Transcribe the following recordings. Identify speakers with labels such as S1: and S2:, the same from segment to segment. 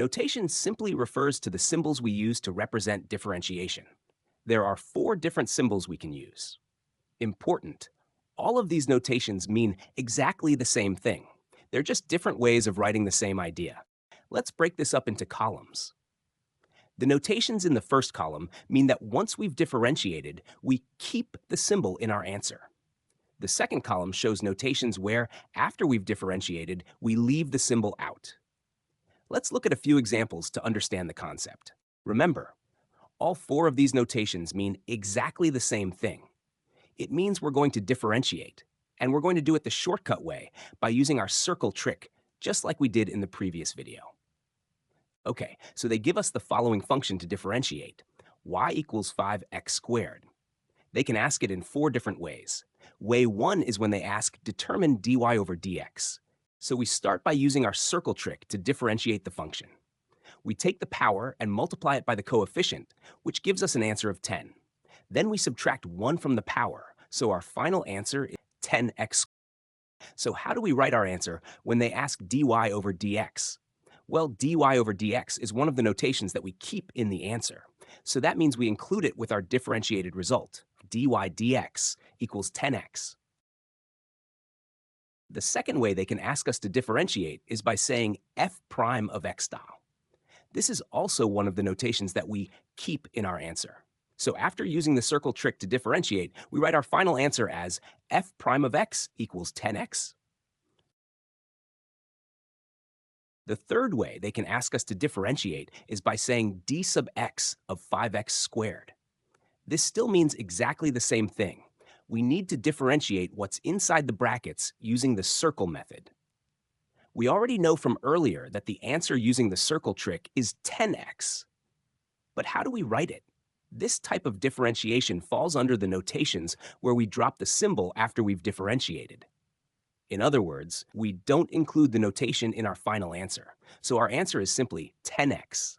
S1: Notation simply refers to the symbols we use to represent differentiation. There are 4 different symbols we can use. Important: all of these notations mean exactly the same thing. They're just different ways of writing the same idea. Let's break this up into columns. The notations in the first column mean that once we've differentiated, we keep the symbol in our answer. The second column shows notations where, after we've differentiated, we leave the symbol out. Let's look at a few examples to understand the concept. Remember, all 4 of these notations mean exactly the same thing. It means we're going to differentiate, and we're going to do it the shortcut way by using our circle trick, just like we did in the previous video. Okay, so they give us the following function to differentiate: y equals 5x squared. They can ask it in 4 different ways. Way 1 is when they ask determine dy over dx. So we start by using our circle trick to differentiate the function. We take the power and multiply it by the coefficient, which gives us an answer of 10. Then we subtract 1 from the power, so our final answer is 10x. So how do we write our answer when they ask dy over dx? Well, dy over dx is one of the notations that we keep in the answer. So that means we include it with our differentiated result. Dy dx equals 10x. The second way they can ask us to differentiate is by saying f prime of x style. This is also one of the notations that we keep in our answer. So after using the circle trick to differentiate, we write our final answer as f prime of x equals 10x. The third way they can ask us to differentiate is by saying d sub x of 5x squared. This still means exactly the same thing. We need to differentiate what's inside the brackets using the circle method. We already know from earlier that the answer using the circle trick is 10x. But how do we write it? This type of differentiation falls under the notations where we drop the symbol after we've differentiated. In other words, we don't include the notation in our final answer, so our answer is simply 10x.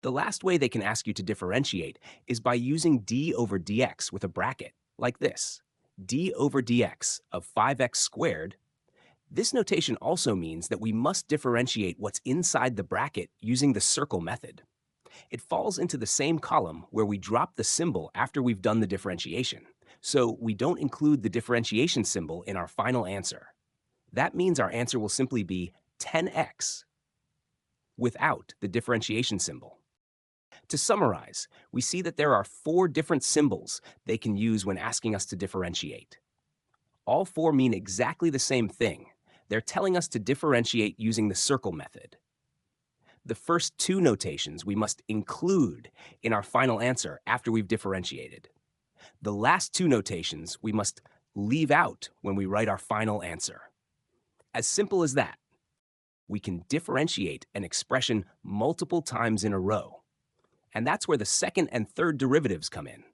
S1: The last way they can ask you to differentiate is by using d over dx with a bracket, like this: d over dx of 5x squared. This notation also means that we must differentiate what's inside the bracket using the circle method. It falls into the same column where we drop the symbol after we've done the differentiation, so we don't include the differentiation symbol in our final answer. That means our answer will simply be 10x without the differentiation symbol. To summarize, we see that there are 4 different symbols they can use when asking us to differentiate. All 4 mean exactly the same thing. They're telling us to differentiate using the circle method. The first 2 notations we must include in our final answer after we've differentiated. The last 2 notations we must leave out when we write our final answer. As simple as that. We can differentiate an expression multiple times in a row. And that's where the second and third derivatives come in.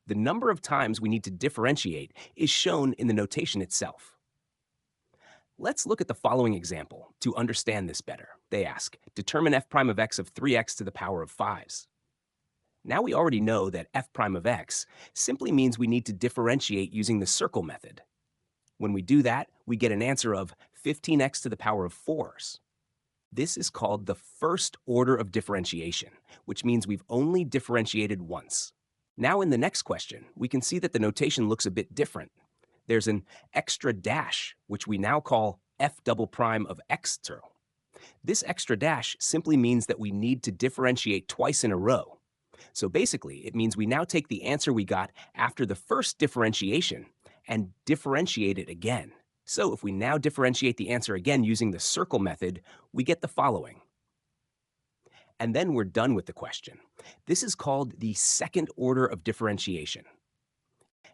S1: The number of times we need to differentiate is shown in the notation itself. Let's look at the following example to understand this better. They ask, determine f prime of x of 3x to the power of 5s. Now we already know that f prime of x simply means we need to differentiate using the circle method. When we do that, we get an answer of 15x to the power of 4s. This is called the first order of differentiation, which means we've only differentiated once. Now in the next question, we can see that the notation looks a bit different. There's an extra dash, which we now call f double prime of x term. This extra dash simply means that we need to differentiate twice in a row. So basically, it means we now take the answer we got after the first differentiation and differentiate it again. So if we now differentiate the answer again using the circle method, we get the following. And then we're done with the question. This is called the second order of differentiation.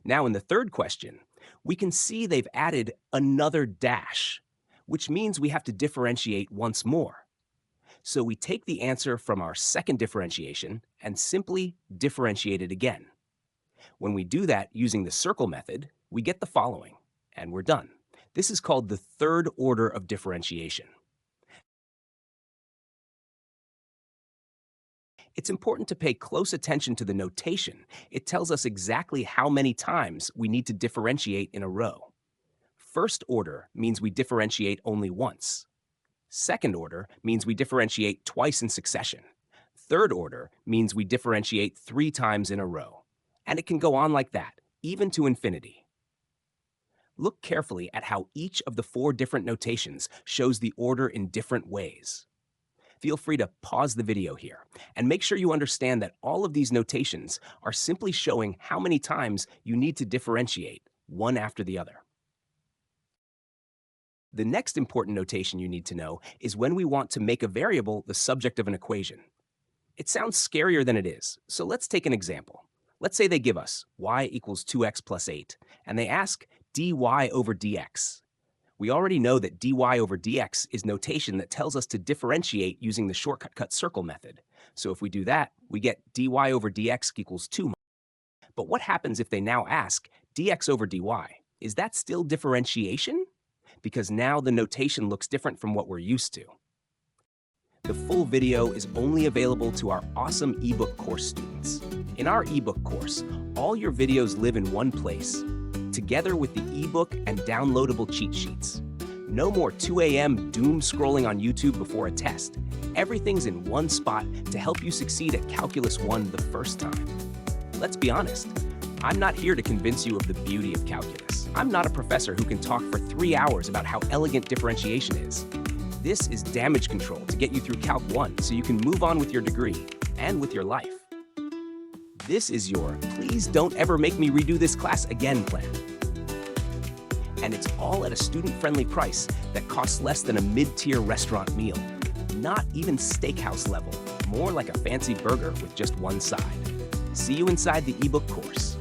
S1: Now in the third question, we can see they've added another dash, which means we have to differentiate once more. So we take the answer from our second differentiation and simply differentiate it again. When we do that using the circle method, we get the following, and we're done. This is called the third order of differentiation. It's important to pay close attention to the notation. It tells us exactly how many times we need to differentiate in a row. First order means we differentiate only once. Second order means we differentiate twice in succession. Third order means we differentiate 3 times in a row. And it can go on like that, even to infinity. Look carefully at how each of the 4 different notations shows the order in different ways. Feel free to pause the video here and make sure you understand that all of these notations are simply showing how many times you need to differentiate one after the other. The next important notation you need to know is when we want to make a variable the subject of an equation. It sounds scarier than it is, so let's take an example. Let's say they give us y equals 2x plus 8, and they ask dy over dx. We already know that dy over dx is notation that tells us to differentiate using the shortcut cut circle method. So if we do that, we get dy over dx equals 2. But what happens if they now ask dx over dy? Is that still differentiation? Because now the notation looks different from what we're used to. The full video is only available to our awesome ebook course students. In our ebook course, all your videos live in one place, together with the ebook and downloadable cheat sheets. No more 2 a.m. doom scrolling on YouTube before a test. Everything's in one spot to help you succeed at Calculus 1 the first time. Let's be honest, I'm not here to convince you of the beauty of calculus. I'm not a professor who can talk for 3 hours about how elegant differentiation is. This is damage control to get you through Calc 1 so you can move on with your degree and with your life. This is your please don't ever make me redo this class again plan. And it's all at a student-friendly price that costs less than a mid-tier restaurant meal. Not even steakhouse level, more like a fancy burger with just one side. See you inside the ebook course.